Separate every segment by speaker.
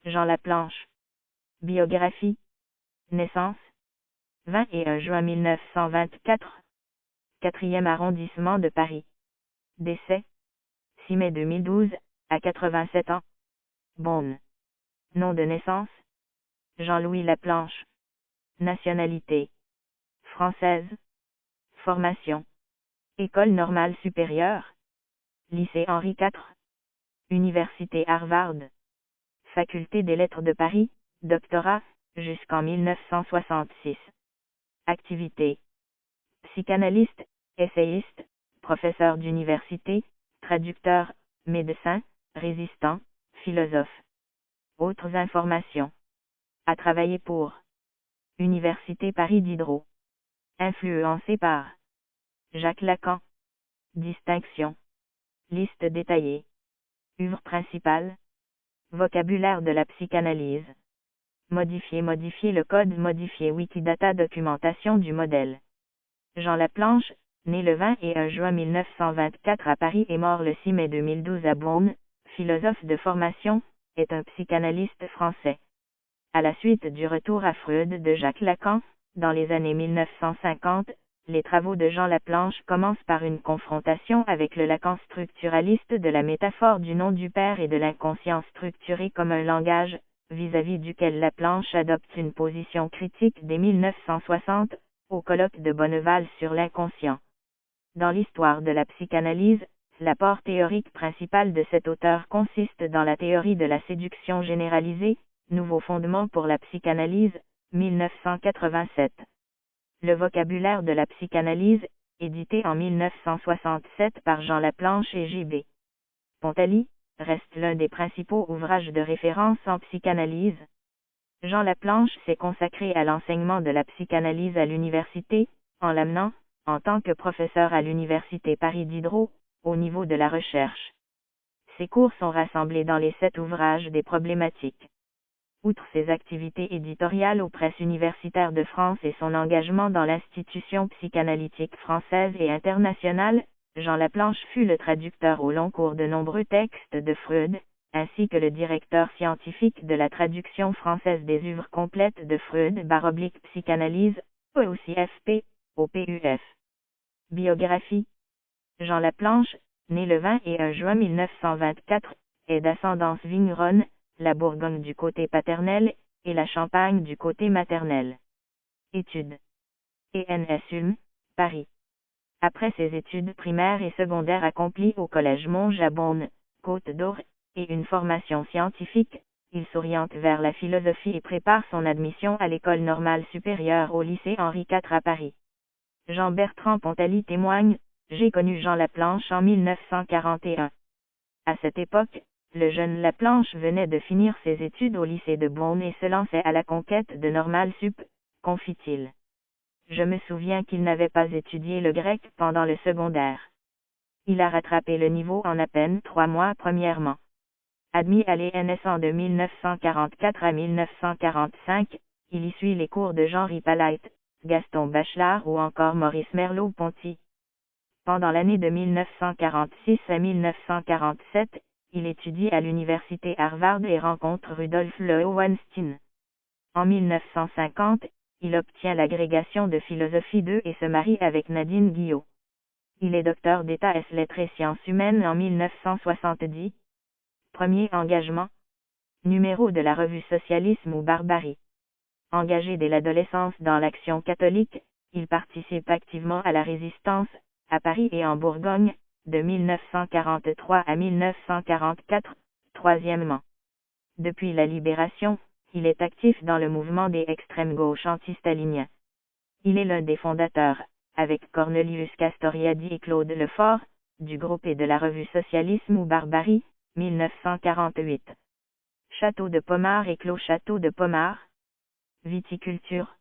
Speaker 1: Jean Laplanche. Biographie. Naissance. 21 juin 1924. 4e arrondissement de Paris. Décès. 6 mai 2012, à 87 ans. Beaune. Nom de naissance. Jean-Louis Laplanche. Nationalité. Française. Formation. École normale supérieure. Lycée Henri IV. Université Harvard. Faculté des lettres de Paris, doctorat, jusqu'en 1966. Activité. Psychanalyste, essayiste, professeur d'université, traducteur, médecin, résistant, philosophe. Autres informations. A travaillé pour Université Paris Diderot. Influencé par Jacques Lacan. Distinction. Liste détaillée. Œuvre principale. Vocabulaire de la psychanalyse. Modifier le code, modifier Wikidata, documentation du modèle. Jean Laplanche, né le 21 juin 1924 à Paris et mort le 6 mai 2012 à Beaune, philosophe de formation, est un psychanalyste français. À la suite du retour à Freud de Jacques Lacan, dans les années 1950, les travaux de Jean Laplanche commencent par une confrontation avec le Lacan structuraliste de la métaphore du nom du père et de l'inconscient structuré comme un langage, vis-à-vis duquel Laplanche adopte une position critique dès 1960, au colloque de Bonneval sur l'inconscient. Dans l'histoire de la psychanalyse, l'apport théorique principal de cet auteur consiste dans la théorie de la séduction généralisée, nouveau fondement pour la psychanalyse, 1987. Le vocabulaire de la psychanalyse, édité en 1967 par Jean Laplanche et J.B. Pontaly, reste l'un des principaux ouvrages de référence en psychanalyse. Jean Laplanche s'est consacré à l'enseignement de la psychanalyse à l'université, en l'amenant, en tant que professeur à l'université Paris Diderot, au niveau de la recherche. Ses cours sont rassemblés dans les 7 ouvrages des problématiques. Outre ses activités éditoriales aux presses universitaires de France et son engagement dans l'institution psychanalytique française et internationale, Jean Laplanche fut le traducteur au long cours de nombreux textes de Freud, ainsi que le directeur scientifique de la traduction française des œuvres complètes de Freud / psychanalyse, OCFP, au PUF. Biographie. Jean Laplanche, né le 21 juin 1924, est d'ascendance vigneronne, la Bourgogne du côté paternel, et la Champagne du côté maternel. Études. ENS Ulm, Paris. Après ses études primaires et secondaires accomplies au collège Monge à Beaune, Côte d'Or, et une formation scientifique, il s'oriente vers la philosophie et prépare son admission à l'école normale supérieure au lycée Henri IV à Paris. Jean-Bertrand Pontaly témoigne, « J'ai connu Jean Laplanche en 1941. À cette époque, le jeune Laplanche venait de finir ses études au lycée de Beaune et se lançait à la conquête de Normal Sup, confie-t-il. Je me souviens qu'il n'avait pas étudié le grec pendant le secondaire. Il a rattrapé le niveau en à peine 3 mois premièrement. Admis à l'ENS en de 1944 à 1945, il y suit les cours de Jean Ripalait, Gaston Bachelard ou encore Maurice Merleau-Ponty. Pendant l'année de 1946 à 1947, il étudie à l'université Harvard et rencontre Rudolf Loewenstein. En 1950, il obtient l'agrégation de philosophie 2 et se marie avec Nadine Guillot. Il est docteur d'État ès lettres et sciences humaines en 1970. Premier engagement. Numéro de la revue Socialisme ou Barbarie. Engagé dès l'adolescence dans l'action catholique, il participe activement à la résistance, à Paris et en Bourgogne, de 1943 à 1944, troisièmement. Depuis la Libération, il est actif dans le mouvement des extrêmes gauches anti-staliniens. Il est l'un des fondateurs, avec Cornelius Castoriadis et Claude Lefort, du groupe et de la revue Socialisme ou Barbarie, 1948. Château de Pommard et Clos Château de Pommard. Viticulture.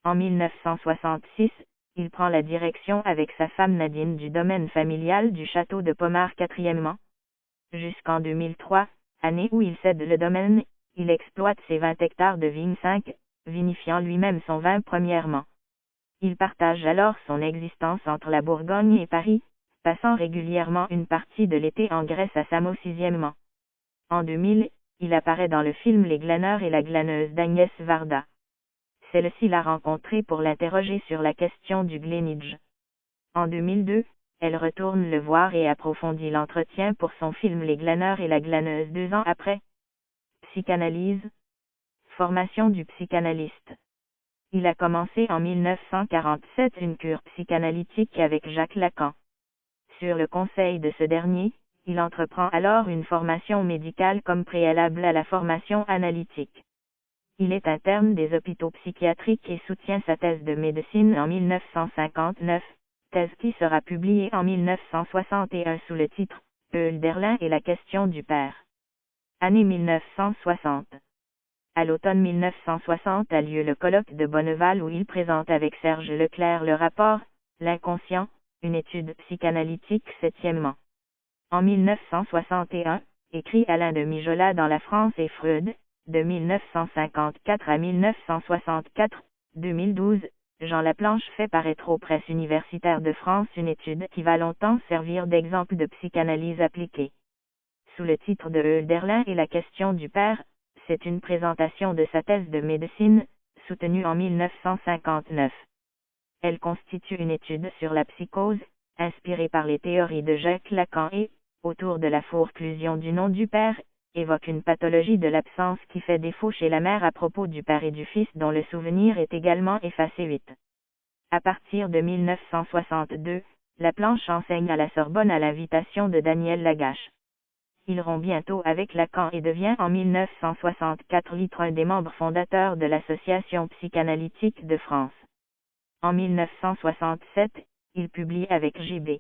Speaker 1: En 1966, il prend la direction avec sa femme Nadine du domaine familial du château de Pommard quatrièmement. Jusqu'en 2003, année où il cède le domaine, il exploite ses 20 hectares de vignes 5, vinifiant lui-même son vin premièrement. Il partage alors son existence entre la Bourgogne et Paris, passant régulièrement une partie de l'été en Grèce à Samo sixièmement. En 2000, Il apparaît dans le film Les glaneurs et la glaneuse d'Agnès Varda. Celle-ci l'a rencontré pour l'interroger sur la question du glénidge. En 2002, elle retourne le voir et approfondit l'entretien pour son film Les glaneurs et la glaneuse 2 ans après. Psychanalyse. Formation du psychanalyste. Il a commencé en 1947 une cure psychanalytique avec Jacques Lacan. Sur le conseil de ce dernier, il entreprend alors une formation médicale comme préalable à la formation analytique. Il est interne des hôpitaux psychiatriques et soutient sa thèse de médecine en 1959, thèse qui sera publiée en 1961 sous le titre « Hölderlin et la question du père ». Année 1960. À l'automne 1960 a lieu le colloque de Bonneval où il présente avec Serge Leclerc le rapport « L'inconscient, une étude psychanalytique septièmement ». En 1961, écrit Alain de Mijola dans La France et Freud, de 1954 à 1964, 2012, Jean Laplanche fait paraître aux presses universitaires de France une étude qui va longtemps servir d'exemple de psychanalyse appliquée. Sous le titre de Hölderlin et la question du père, c'est une présentation de sa thèse de médecine, soutenue en 1959. Elle constitue une étude sur la psychose, inspirée par les théories de Jacques Lacan et, autour de la forclusion du nom du père, évoque une pathologie de l'absence qui fait défaut chez la mère à propos du père et du fils dont le souvenir est également effacé 8. À partir de 1962, Laplanche enseigne à la Sorbonne à l'invitation de Daniel Lagache. Il rompt bientôt avec Lacan et devient en 1964 un des membres fondateurs de l'Association psychanalytique de France. En 1967, il publie avec J.B.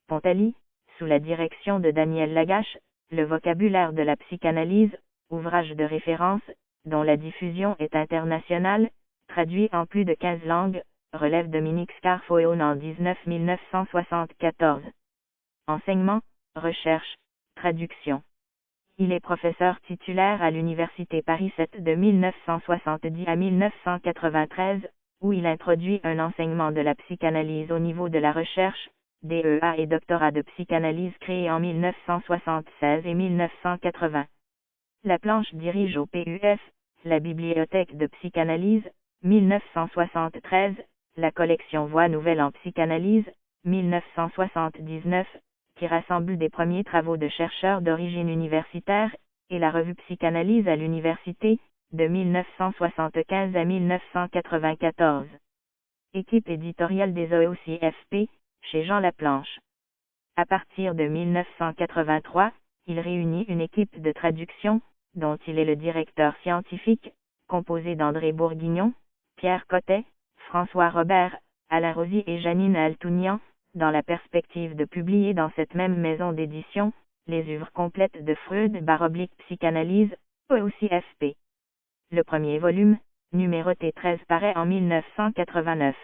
Speaker 1: Pontali, sous la direction de Daniel Lagache, Le vocabulaire de la psychanalyse, ouvrage de référence, dont la diffusion est internationale, traduit en plus de 15 langues, relève Dominique Scarfoeon en 1974. Enseignement, recherche, traduction. Il est professeur titulaire à l'Université Paris 7 de 1970 à 1993, où il introduit un enseignement de la psychanalyse au niveau de la recherche, DEA et doctorat de psychanalyse créé en 1976 et 1980. Laplanche dirige au PUF, la bibliothèque de psychanalyse, 1973, la collection Voix nouvelles en psychanalyse, 1979, qui rassemble des premiers travaux de chercheurs d'origine universitaire, et la revue Psychanalyse à l'université, de 1975 à 1994. Équipe éditoriale des OCFP, chez Jean Laplanche. À partir de 1983, il réunit une équipe de traduction, dont il est le directeur scientifique, composée d'André Bourguignon, Pierre Cotet, François Robert, Alain Rosy et Janine Altounian, dans la perspective de publier dans cette même maison d'édition, les œuvres complètes de Freud / Psychanalyse, OCFP. Le premier volume, numéroté 13 paraît en 1989.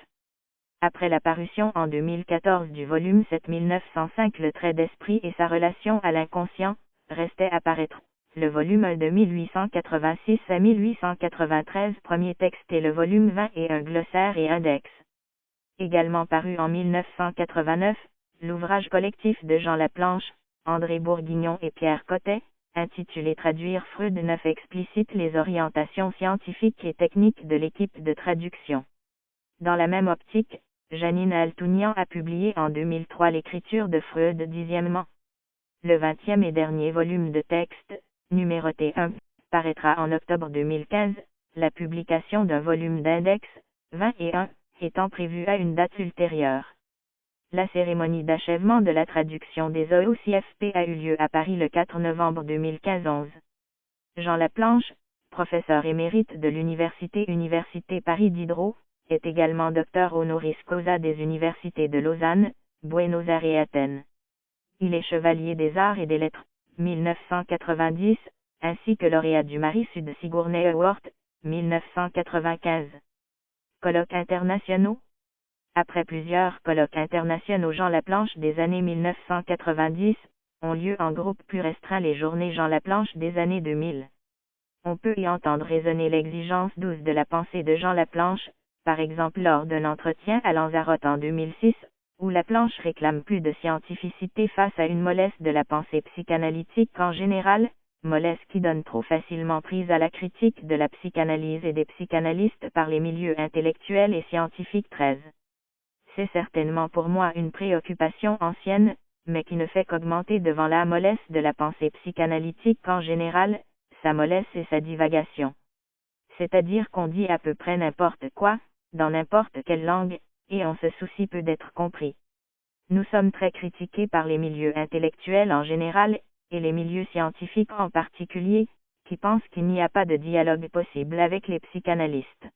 Speaker 1: Après la parution en 2014 du volume 7905 Le trait d'esprit et sa relation à l'inconscient, restait à paraître le volume 1 de 1886 à 1893 premier texte et le volume 20 et un glossaire et index. Également paru en 1989, l'ouvrage collectif de Jean Laplanche, André Bourguignon et Pierre Cotet, intitulé Traduire Freud 9 explicite les orientations scientifiques et techniques de l'équipe de traduction. Dans la même optique, Janine Altounian a publié en 2003 l'écriture de Freud 10e. Le 20e et dernier volume de texte, numéroté 1, paraîtra en octobre 2015, la publication d'un volume d'index, 21, étant prévue à une date ultérieure. La cérémonie d'achèvement de la traduction des OCFP a eu lieu à Paris le 4 novembre 2015. Jean Laplanche, professeur émérite de l'Université Paris Diderot, est également docteur honoris causa des universités de Lausanne, Buenos Aires et Athènes. Il est chevalier des arts et des lettres, 1990, ainsi que lauréat du Marie Sud Sigourney Award, 1995. Colloques internationaux. Après plusieurs colloques internationaux Jean Laplanche des années 1990, ont lieu en groupe plus restreint les journées Jean Laplanche des années 2000. On peut y entendre résonner l'exigence douce de la pensée de Jean Laplanche, par exemple lors d'un entretien à Lanzarote en 2006, où Laplanche réclame plus de scientificité face à une mollesse de la pensée psychanalytique en général, mollesse qui donne trop facilement prise à la critique de la psychanalyse et des psychanalystes par les milieux intellectuels et scientifiques. 13. C'est certainement pour moi une préoccupation ancienne, mais qui ne fait qu'augmenter devant la mollesse de la pensée psychanalytique en général, sa mollesse et sa divagation. C'est-à-dire qu'on dit à peu près n'importe quoi, dans n'importe quelle langue, et on se soucie peu d'être compris. Nous sommes très critiqués par les milieux intellectuels en général, et les milieux scientifiques en particulier, qui pensent qu'il n'y a pas de dialogue possible avec les psychanalystes.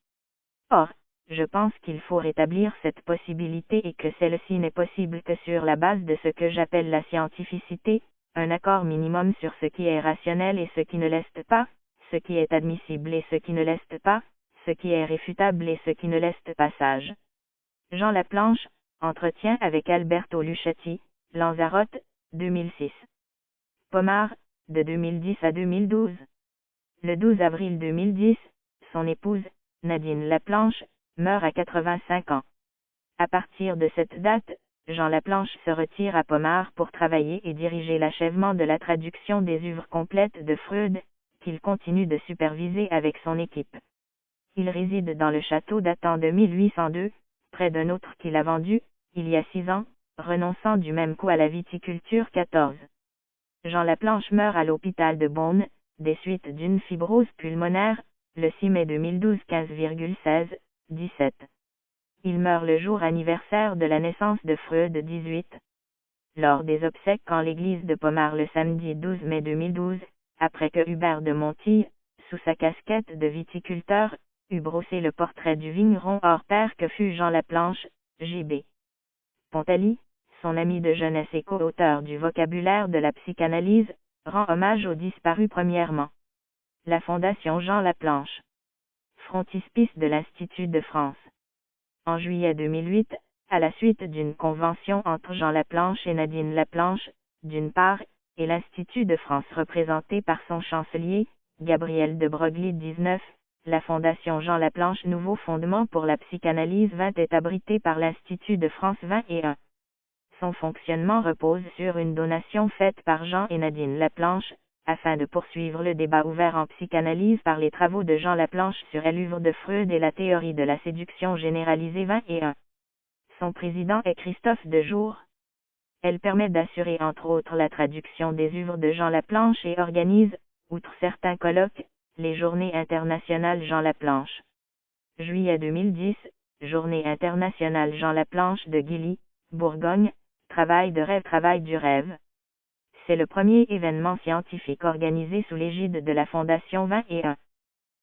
Speaker 1: Or, je pense qu'il faut rétablir cette possibilité et que celle-ci n'est possible que sur la base de ce que j'appelle la scientificité, un accord minimum sur ce qui est rationnel et ce qui ne l'est pas, ce qui est admissible et ce qui ne l'est pas, ce qui est réfutable et ce qui ne l'est pas sage. Jean Laplanche, entretien avec Alberto Luchetti, Lanzarote, 2006. Pomard, de 2010 à 2012. Le 12 avril 2010, son épouse, Nadine Laplanche, meurt à 85 ans. À partir de cette date, Jean Laplanche se retire à Pomard pour travailler et diriger l'achèvement de la traduction des œuvres complètes de Freud, qu'il continue de superviser avec son équipe. Il réside dans le château datant de 1802, près d'un autre qu'il a vendu, il y a 6 ans, renonçant du même coup à la viticulture. 14. Jean Laplanche meurt à l'hôpital de Beaune, des suites d'une fibrose pulmonaire, le 6 mai 2012. 15,16, 17. Il meurt le jour anniversaire de la naissance de Freud. 18. Lors des obsèques en l'église de Pomard le samedi 12 mai 2012, après que Hubert de Montille, sous sa casquette de viticulteur, eut brossé le portrait du vigneron hors pair que fut Jean Laplanche, J.B. Pontaly, son ami de jeunesse et co-auteur du vocabulaire de la psychanalyse, rend hommage aux disparus. Premièrement, la Fondation Jean Laplanche, frontispice de l'Institut de France. En juillet 2008, à la suite d'une convention entre Jean Laplanche et Nadine Laplanche, d'une part, et l'Institut de France représenté par son chancelier, Gabriel de Broglie. 19, la Fondation Jean Laplanche Nouveau Fondement pour la Psychanalyse 20 est abritée par l'Institut de France. 21. Son fonctionnement repose sur une donation faite par Jean et Nadine Laplanche, afin de poursuivre le débat ouvert en psychanalyse par les travaux de Jean Laplanche sur l'œuvre de Freud et la théorie de la séduction généralisée. 21. Son président est Christophe Dejour. Elle permet d'assurer entre autres la traduction des œuvres de Jean Laplanche et organise, outre certains colloques, les Journées internationales Jean Laplanche. Juillet 2010, Journée internationale Jean Laplanche de Gilly, Bourgogne, travail de rêve, travail du rêve. C'est le premier événement scientifique organisé sous l'égide de la Fondation. 21.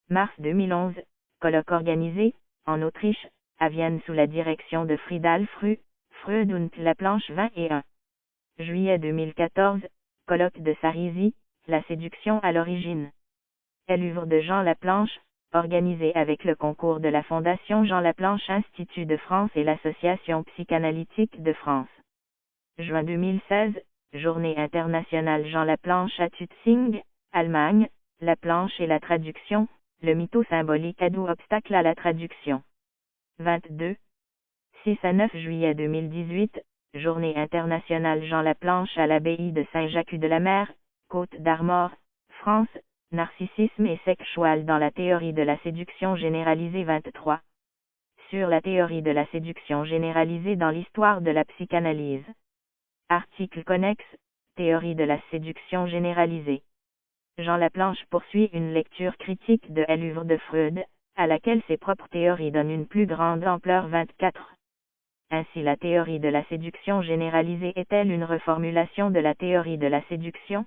Speaker 1: Mars 2011, colloque organisé, en Autriche, à Vienne sous la direction de Friedal Freud und Laplanche. 21. Juillet 2014, colloque de Sarisi, la séduction à l'origine. L'œuvre de Jean Laplanche, organisé avec le concours de la Fondation Jean Laplanche Institut de France et l'Association psychanalytique de France. Juin 2016, Journée internationale Jean Laplanche à Tutzing, Allemagne, Laplanche et la traduction, le mytho symbolique adout obstacle à la traduction. 22. 6 à 9 juillet 2018, Journée internationale Jean Laplanche à l'abbaye de Saint-Jacques-de-la-Mer, Côte d'Armor, France, narcissisme et sexual dans la théorie de la séduction généralisée. 23. Sur la théorie de la séduction généralisée dans l'histoire de la psychanalyse. Article connexe, théorie de la séduction généralisée. Jean Laplanche poursuit une lecture critique de l'œuvre de Freud, à laquelle ses propres théories donnent une plus grande ampleur. 24. Ainsi la théorie de la séduction généralisée est-elle une reformulation de la théorie de la séduction?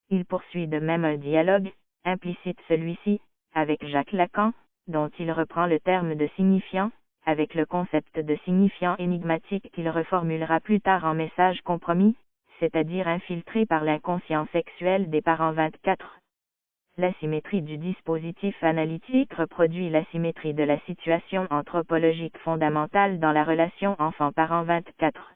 Speaker 1: Il poursuit de même un dialogue, implicite celui-ci, avec Jacques Lacan, dont il reprend le terme de signifiant, avec le concept de signifiant énigmatique qu'il reformulera plus tard en message compromis, c'est-à-dire infiltré par l'inconscient sexuel des parents. 24. L'asymétrie du dispositif analytique reproduit l'asymétrie de la situation anthropologique fondamentale dans la relation enfant-parent. 24.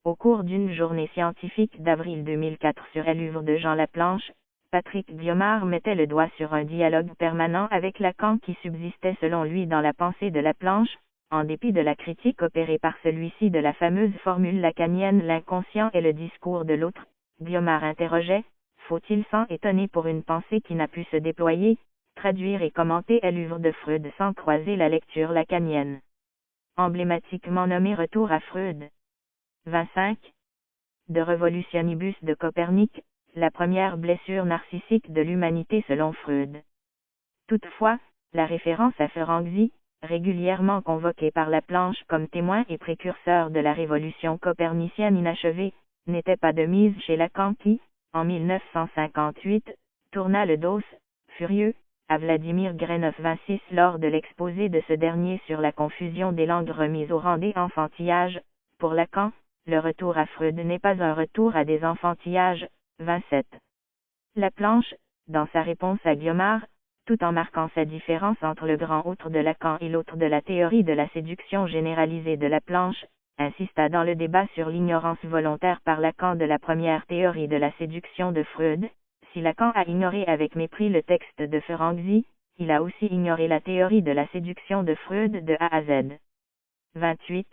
Speaker 1: Au cours d'une journée scientifique d'avril 2004 sur l'œuvre de Jean Laplanche, Patrick Guiomard mettait le doigt sur un dialogue permanent avec Lacan qui subsistait selon lui dans la pensée de Laplanche, en dépit de la critique opérée par celui-ci de la fameuse formule lacanienne l'inconscient est le discours de l'autre. Guiomard interrogeait, Faut-il s'en étonner pour une pensée qui n'a pu se déployer, traduire et commenter l'œuvre de Freud sans croiser la lecture lacanienne. Emblématiquement nommé Retour à Freud. 25. De Revolutionibus de Copernic, la première blessure narcissique de l'humanité selon Freud. Toutefois, la référence à Ferenczi, régulièrement convoqué par Laplanche comme témoin et précurseur de la révolution copernicienne inachevée, n'était pas de mise chez Lacan qui, en 1958, tourna le dos, furieux, à Vladimir Grenov-26 lors de l'exposé de ce dernier sur la confusion des langues remises au rang des enfantillages. Pour Lacan, le retour à Freud n'est pas un retour à des enfantillages. 27. Laplanche, dans sa réponse à Guiomard, tout en marquant sa différence entre le grand outre de Lacan et l'autre de la théorie de la séduction généralisée de Laplanche, insista dans le débat sur l'ignorance volontaire par Lacan de la première théorie de la séduction de Freud. Si Lacan a ignoré avec mépris le texte de Ferenczi, il a aussi ignoré la théorie de la séduction de Freud de A à Z. 28.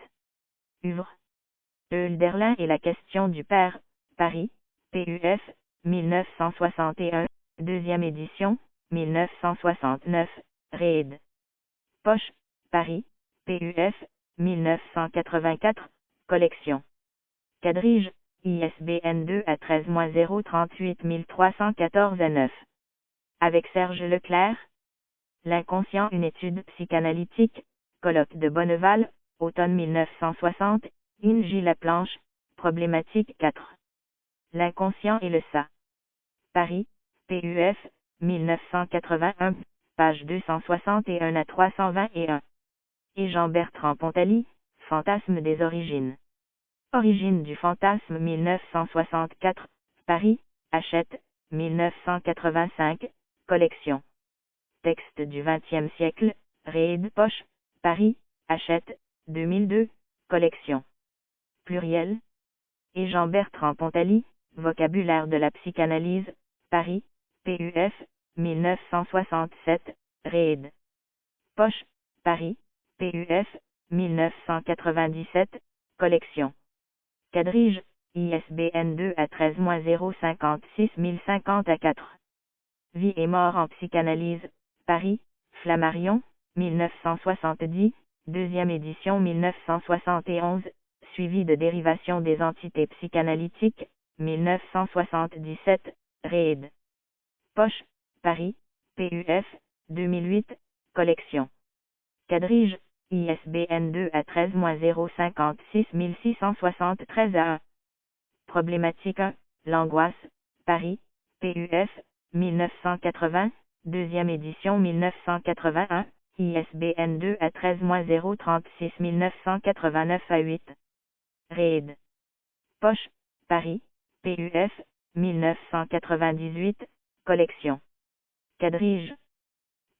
Speaker 1: Uvre. Hölderlin et la question du père, Paris, PUF, 1961, deuxième édition, 1969, Reid. Poche, Paris, PUF, 1984, collection. Quadrige, ISBN 2 à 13-038 314 à 9. Avec Serge Leclerc. L'inconscient, une étude psychanalytique, colloque de Bonneval, automne 1960, INJ Laplanche, problématique 4. L'inconscient et le ça. Paris, PUF, 1981, page 261 à 321. Et Jean-Bertrand Pontaly, Fantasme des origines. Origine du fantasme 1964, Paris, Hachette, 1985, collection. Texte du XXe siècle, Reid Poche, Paris, Hachette, 2002, collection. Pluriel. Et Jean-Bertrand Pontaly, Vocabulaire de la psychanalyse, Paris, PUF, 1967, Reid. Poche, Paris, PUF, 1997, collection. Quadrige, ISBN 2 à 13-056 050 à 4. Vie et mort en psychanalyse, Paris, Flammarion, 1970, deuxième édition 1971, suivi de dérivation des entités psychanalytiques, 1977, Reid. Poche, Paris, PUF, 2008, collection. Quadrige, ISBN 2 à 13-056 673 à 1. Problématique 1, l'angoisse, Paris, PUF, 1980, deuxième édition 1981, ISBN 2 à 13-036 989 à 8. Reid. Poche, Paris, PUF, 1998, collection. Quadrige.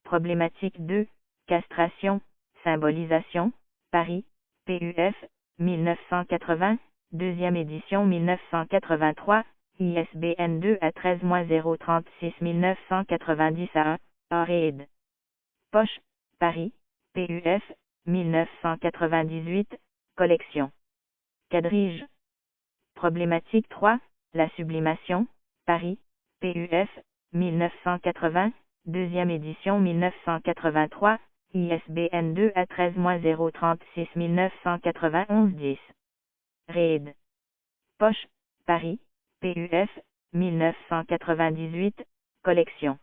Speaker 1: Problématique 2, castration, symbolisation, Paris, PUF, 1980, deuxième édition 1983, ISBN 2 à 13-036 990 à 1, Reid. Poche, Paris, PUF, 1998, collection. Quadrige. Problématique 3, la sublimation, Paris, PUF, 1980, deuxième édition 1983, ISBN 2 à 13-036 991 10. Reid. Poche, Paris, PUF, 1998, collection.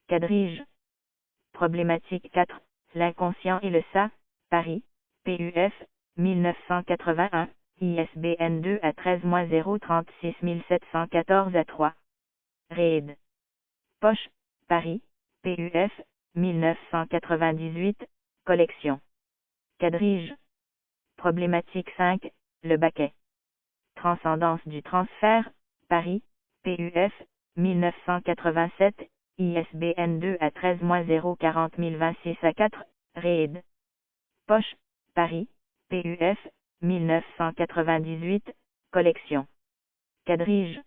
Speaker 1: Quadrige. Problématique 4, l'inconscient et le ça, Paris, PUF, 1981, ISBN 2 à 13-036 714 à 3. Reid. Poche, Paris, PUF, 1998, collection. Quadrige. Problématique 5, le baquet. Transcendance du transfert, Paris, PUF, 1987, ISBN 2 à 13-040 026 à 4, Reid. Poche, Paris, PUF, 1998, collection. Quadrige.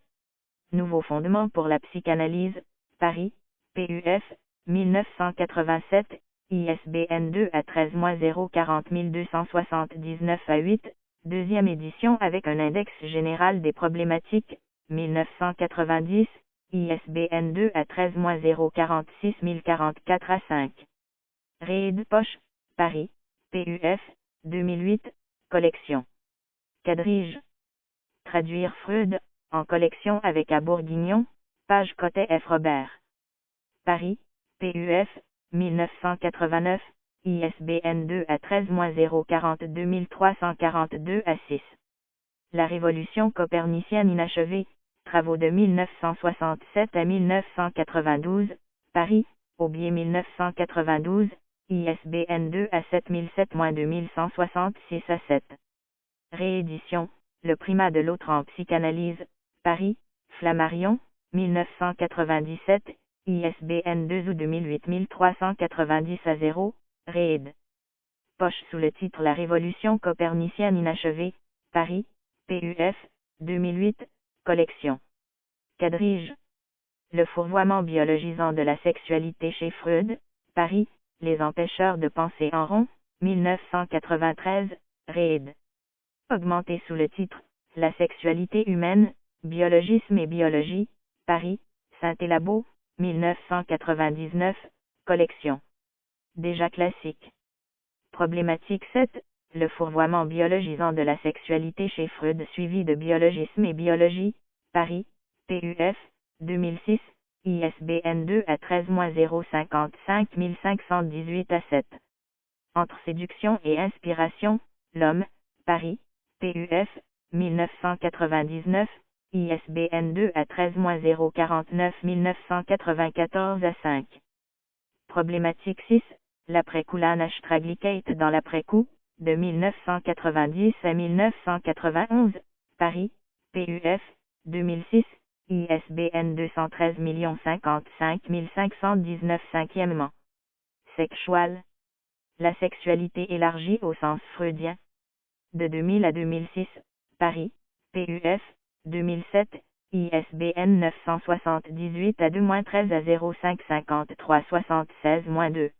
Speaker 1: Nouveau fondement pour la psychanalyse, Paris, PUF, 1987, ISBN 2 à 13-040 279 à 8, deuxième édition avec un index général des problématiques, 1990, ISBN 2 à 13-046 044 à 5. Reed Poche, Paris, PUF, 2008, collection. Quadrige. Traduire Freud, en collection avec à Bourguignon, page Cotet F. Robert. Paris, PUF, 1989, ISBN 2 à 13-042 342 à 6. La révolution copernicienne inachevée, travaux de 1967 à 1992, Paris, Aubier 1992, ISBN 2 à 7007-2166 à 7. Réédition, Le primat de l'autre en psychanalyse, Paris, Flammarion, 1997, ISBN 2 août 2008 1390 à 0, Réed. Poche sous le titre La révolution copernicienne inachevée, Paris, PUF, 2008, collection. Quadrige. Le fourvoiement biologisant de la sexualité chez Freud, Paris, Les empêcheurs de penser en rond, 1993, Réed. Augmenté sous le titre La sexualité humaine, biologisme et biologie, Paris, Saint-Élabo, 1999, collection. Déjà classique. Problématique 7, le fourvoiement biologisant de la sexualité chez Freud suivi de biologisme et biologie, Paris, PUF, 2006, ISBN 2 à 13-055 518 à 7. Entre séduction et inspiration, l'homme, Paris, PUF, 1999, ISBN 2 à 13-049 994 à 5. Problématique 6, l'après-coup Lana-Straglicate dans l'après-coup, de 1990 à 1991, Paris, PUF, 2006, ISBN 213 055 519 5e. Sexual. La sexualité élargie au sens freudien. De 2000 à 2006, Paris, PUF, 2007, ISBN 978 à 2-13 à 05 53 76-2.